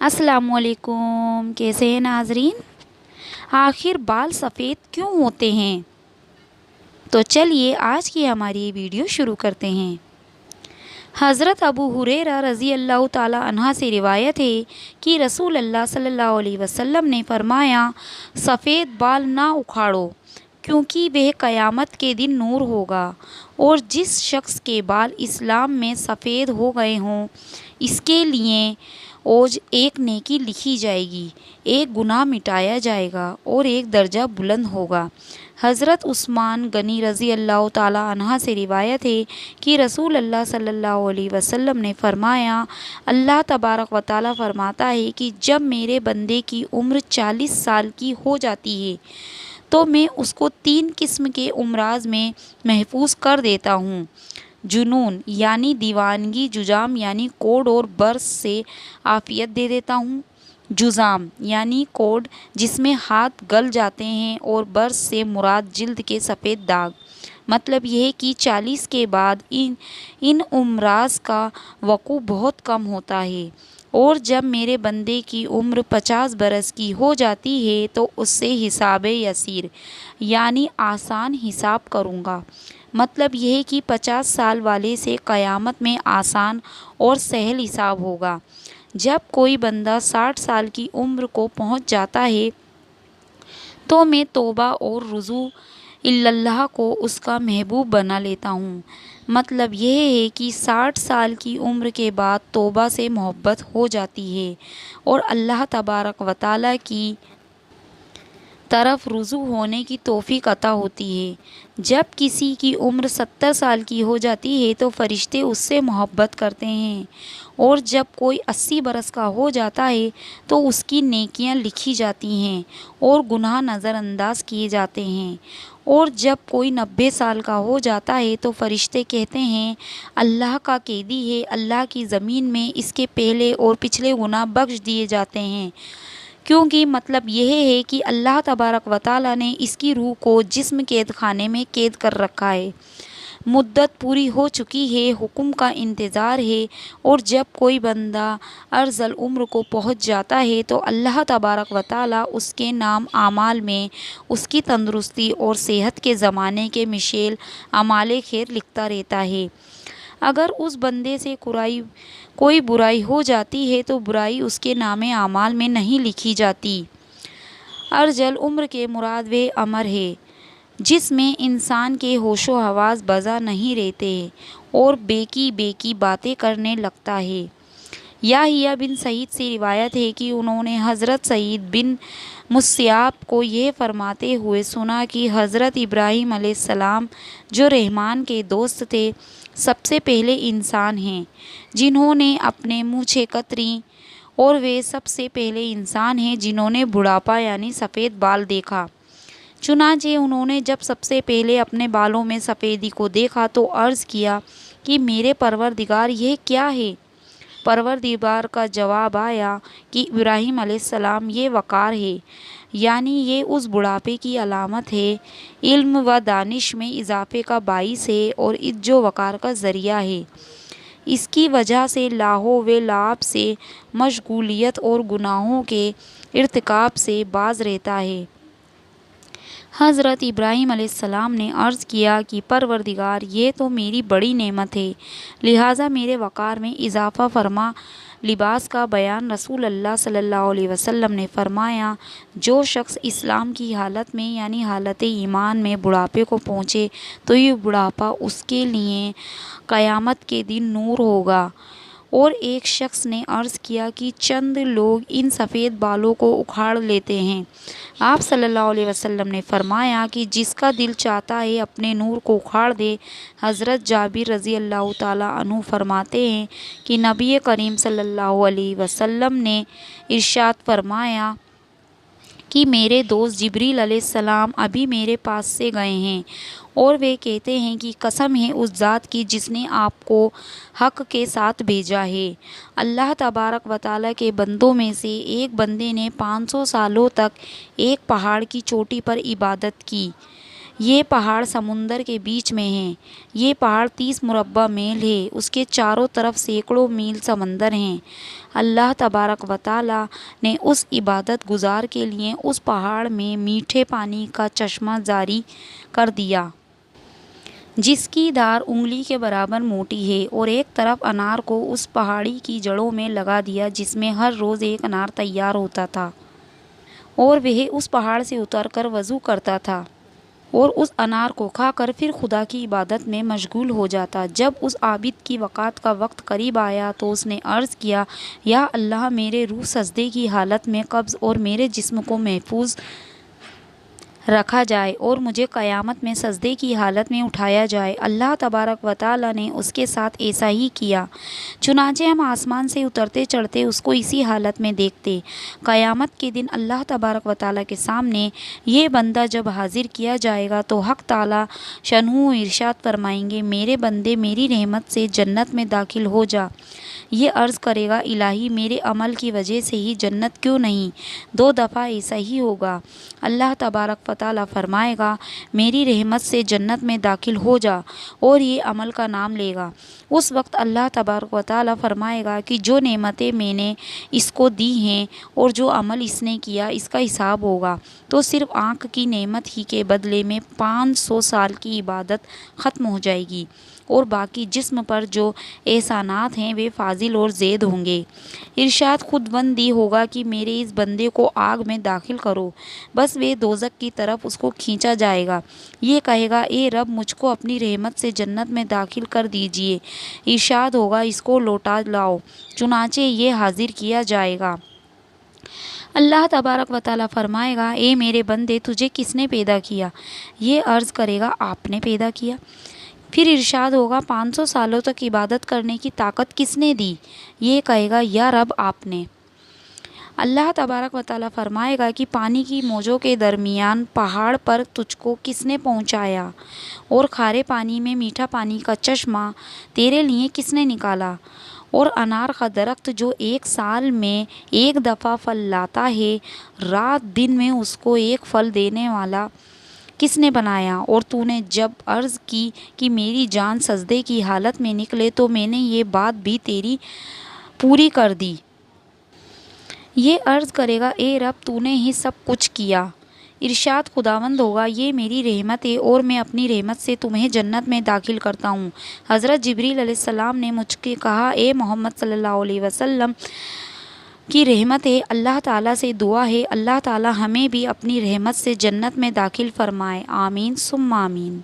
السلام علیکم، کیسے ہیں ناظرین؟ آخر بال سفید کیوں ہوتے ہیں؟ تو چلیے آج کی ہماری ویڈیو شروع کرتے ہیں۔ حضرت ابو ہریرہ رضی اللہ تعالی عنہ سے روایت ہے کہ رسول اللہ صلی اللہ علیہ وسلم نے فرمایا، سفید بال نہ اکھاڑو کیونکہ وہ قیامت کے دن نور ہوگا، اور جس شخص کے بال اسلام میں سفید ہو گئے ہوں اس کے لیے اوج ایک نیکی لکھی جائے گی، ایک گناہ مٹایا جائے گا اور ایک درجہ بلند ہوگا۔ حضرت عثمان غنی رضی اللہ تعالی عنہ سے روایت ہے کہ رسول اللہ صلی اللہ علیہ وسلم نے فرمایا، اللہ تبارک و تعالی فرماتا ہے کہ جب میرے بندے کی عمر 40 سال کی ہو جاتی ہے تو میں اس کو 3 قسم کے امراض میں محفوظ کر دیتا ہوں: جنون یعنی دیوانگی، جذام یعنی کوڑ اور برس سے عافیت دے دیتا ہوں۔ جذام یعنی کوڑ جس میں ہاتھ گل جاتے ہیں، اور برس سے مراد جلد کے سفید داغ۔ مطلب یہ ہے کہ 40 کے بعد ان امراض کا وقوع بہت کم ہوتا ہے، اور جب میرے بندے کی عمر 50 برس کی ہو جاتی ہے تو اس سے حساب یسیر یعنی آسان حساب کروں گا۔ مطلب یہ ہے کہ 50 سال والے سے قیامت میں آسان اور سہل حساب ہوگا۔ جب کوئی بندہ 60 سال کی عمر کو پہنچ جاتا ہے تو میں توبہ اور رجوع اللہ کو اس کا محبوب بنا لیتا ہوں۔ مطلب یہ ہے کہ 60 سال کی عمر کے بعد توبہ سے محبت ہو جاتی ہے اور اللہ تبارک و تعالی کی طرف رجوع ہونے کی توفیق عطا ہوتی ہے۔ جب کسی کی عمر 70 سال کی ہو جاتی ہے تو فرشتے اس سے محبت کرتے ہیں، اور جب کوئی 80 برس کا ہو جاتا ہے تو اس کی نیکیاں لکھی جاتی ہیں اور گناہ نظر انداز کیے جاتے ہیں، اور جب کوئی 90 سال کا ہو جاتا ہے تو فرشتے کہتے ہیں، اللہ کا قیدی ہے، اللہ کی زمین میں اس کے پہلے اور پچھلے گناہ بخش دیے جاتے ہیں، کیونکہ مطلب یہ ہے کہ اللہ تبارک و تعالی نے اس کی روح کو جسم قید خانے میں قید کر رکھا ہے، مدت پوری ہو چکی ہے، حکم کا انتظار ہے، اور جب کوئی بندہ ارذل العمر کو پہنچ جاتا ہے تو اللہ تبارک و تعالی اس کے نام اعمال میں اس کی تندرستی اور صحت کے زمانے کے مشعل اعمال خیر لکھتا رہتا ہے۔ اگر اس بندے سے کوئی برائی ہو جاتی ہے تو برائی اس کے نام اعمال میں نہیں لکھی جاتی۔ ارذل العمر کے مراد وہ عمر ہے جس میں انسان کے ہوش و حواس بجا نہیں رہتے اور بے کی باتیں کرنے لگتا ہے۔ یحییٰ بن سعید سے روایت ہے کہ انہوں نے حضرت سعید بن مسیب کو یہ فرماتے ہوئے سنا کہ حضرت ابراہیم علیہ السلام جو رحمان کے دوست تھے، سب سے پہلے انسان ہیں جنہوں نے اپنے مونچھیں کتریں، اور وہ سب سے پہلے انسان ہیں جنہوں نے بڑھاپا یعنی سفید بال دیکھا۔ چنانچہ انہوں نے جب سب سے پہلے اپنے بالوں میں سفیدی کو دیکھا تو عرض کیا کہ میرے پروردگار یہ کیا ہے؟ پروردگار کا جواب آیا کہ ابراہیم علیہ السلام یہ وقار ہے، یعنی یہ اس بڑھاپے کی علامت ہے، علم و دانش میں اضافے کا باعث ہے اور عز و وقار کا ذریعہ ہے۔ اس کی وجہ سے لاہو و لعب سے، مشغولیت اور گناہوں کے ارتکاب سے باز رہتا ہے۔ حضرت ابراہیم علیہ السلام نے عرض کیا کہ پروردگار، یہ تو میری بڑی نعمت ہے، لہٰذا میرے وقار میں اضافہ فرما۔ لباس کا بیان رسول اللہ صلی اللہ علیہ وسلم نے فرمایا، جو شخص اسلام کی حالت میں یعنی حالت ایمان میں بڑھاپے کو پہنچے تو یہ بڑھاپا اس کے لیے قیامت کے دن نور ہوگا۔ اور ایک شخص نے عرض کیا کہ چند لوگ ان سفید بالوں کو اکھاڑ لیتے ہیں۔ آپ صلی اللہ علیہ وسلم نے فرمایا کہ جس کا دل چاہتا ہے اپنے نور کو اکھاڑ دے۔ حضرت جابر رضی اللہ تعالیٰ عنہ فرماتے ہیں کہ نبی کریم صلی اللہ علیہ وسلم نے ارشاد فرمایا کہ میرے دوست جبریل علیہ السلام ابھی میرے پاس سے گئے ہیں، اور وہ کہتے ہیں کہ قسم ہے اس ذات کی جس نے آپ کو حق کے ساتھ بھیجا ہے، اللہ تبارک و تعالیٰ کے بندوں میں سے ایک بندے نے 500 سالوں تک ایک پہاڑ کی چوٹی پر عبادت کی، یہ پہاڑ سمندر کے بیچ میں ہے، یہ پہاڑ 30 مربع میل ہے، اس کے چاروں طرف سینکڑوں میل سمندر ہیں۔ اللہ تبارک و تعالیٰ نے اس عبادت گزار کے لیے اس پہاڑ میں میٹھے پانی کا چشمہ جاری کر دیا جس کی دھار انگلی کے برابر موٹی ہے، اور ایک طرف انار کو اس پہاڑی کی جڑوں میں لگا دیا جس میں ہر روز ایک انار تیار ہوتا تھا، اور وہ اس پہاڑ سے اتر کر وضو کرتا تھا اور اس انار کو کھا کر پھر خدا کی عبادت میں مشغول ہو جاتا۔ جب اس عابد کی وفات کا وقت قریب آیا تو اس نے عرض کیا، یا اللہ، میرے روح سجدے کی حالت میں قبض اور میرے جسم کو محفوظ رکھا جائے اور مجھے قیامت میں سجدے کی حالت میں اٹھایا جائے۔ اللہ تبارک و تعالیٰ نے اس کے ساتھ ایسا ہی کیا، چنانچہ ہم آسمان سے اترتے چڑھتے اس کو اسی حالت میں دیکھتے۔ قیامت کے دن اللہ تبارک و تعالیٰ کے سامنے یہ بندہ جب حاضر کیا جائے گا تو حق تعالیٰ شانہ ارشاد فرمائیں گے، میرے بندے میری رحمت سے جنت میں داخل ہو جا۔ یہ عرض کرے گا، الہی، میرے عمل کی وجہ سے ہی جنت کیوں نہیں؟ 2 دفعہ ایسا ہی ہوگا۔ اللہ تبارک و تعالیٰ فرمائے گا، میری رحمت سے جنت میں داخل ہو جا، اور یہ عمل کا نام لے گا۔ اس وقت اللہ تبارک و تعالیٰ فرمائے گا کہ جو نعمتیں میں نے اس کو دی ہیں اور جو عمل اس نے کیا اس کا حساب ہوگا، تو صرف آنکھ کی نعمت ہی کے بدلے میں 500 سال کی عبادت ختم ہو جائے گی، اور باقی جسم پر جو احسانات ہیں وہ فاضل اور زید ہوں گے۔ ارشاد خود بندی ہوگا کہ میرے اس بندے کو آگ میں داخل کرو، بس وہ دوزخ کی طرف اس کو کھینچا جائے گا۔ یہ کہے گا، اے رب، مجھ کو اپنی رحمت سے جنت میں داخل کر دیجئے۔ ارشاد ہوگا، اس کو لوٹا لاؤ، چنانچہ یہ حاضر کیا جائے گا۔ اللہ تبارک و تعالیٰ فرمائے گا، اے میرے بندے، تجھے کس نے پیدا کیا؟ یہ عرض کرے گا، آپ نے پیدا کیا۔ پھر ارشاد ہوگا، 500 سالوں تک عبادت کرنے کی طاقت کس نے دی؟ یہ کہے گا، یا رب، آپ نے۔ اللہ تبارک و تعالیٰ فرمائے گا کہ پانی کی موجوں کے درمیان پہاڑ پر تجھ کو کس نے پہنچایا، اور کھارے پانی میں میٹھا پانی کا چشمہ تیرے لیے کس نے نکالا، اور انار کا درخت جو 1 سال میں 1 دفعہ پھل لاتا ہے، رات دن میں اس کو ایک پھل دینے والا کس نے بنایا؟ اور تو نے جب عرض کی کہ میری جان سجدے کی حالت میں نکلے تو میں نے یہ بات بھی تیری پوری کر دی۔ یہ عرض کرے گا، اے رب، تو نے ہی سب کچھ کیا۔ ارشاد خداوند ہوگا، یہ میری رحمت ہے اور میں اپنی رحمت سے تمہیں جنت میں داخل کرتا ہوں۔ حضرت جبریل علیہ السلام نے مجھ سے کہا، اے محمد صلی اللہ علیہ وسلم کی رحمت ہے، اللہ تعالیٰ سے دعا ہے، اللہ تعالیٰ ہمیں بھی اپنی رحمت سے جنت میں داخل فرمائے، آمین ثم آمین۔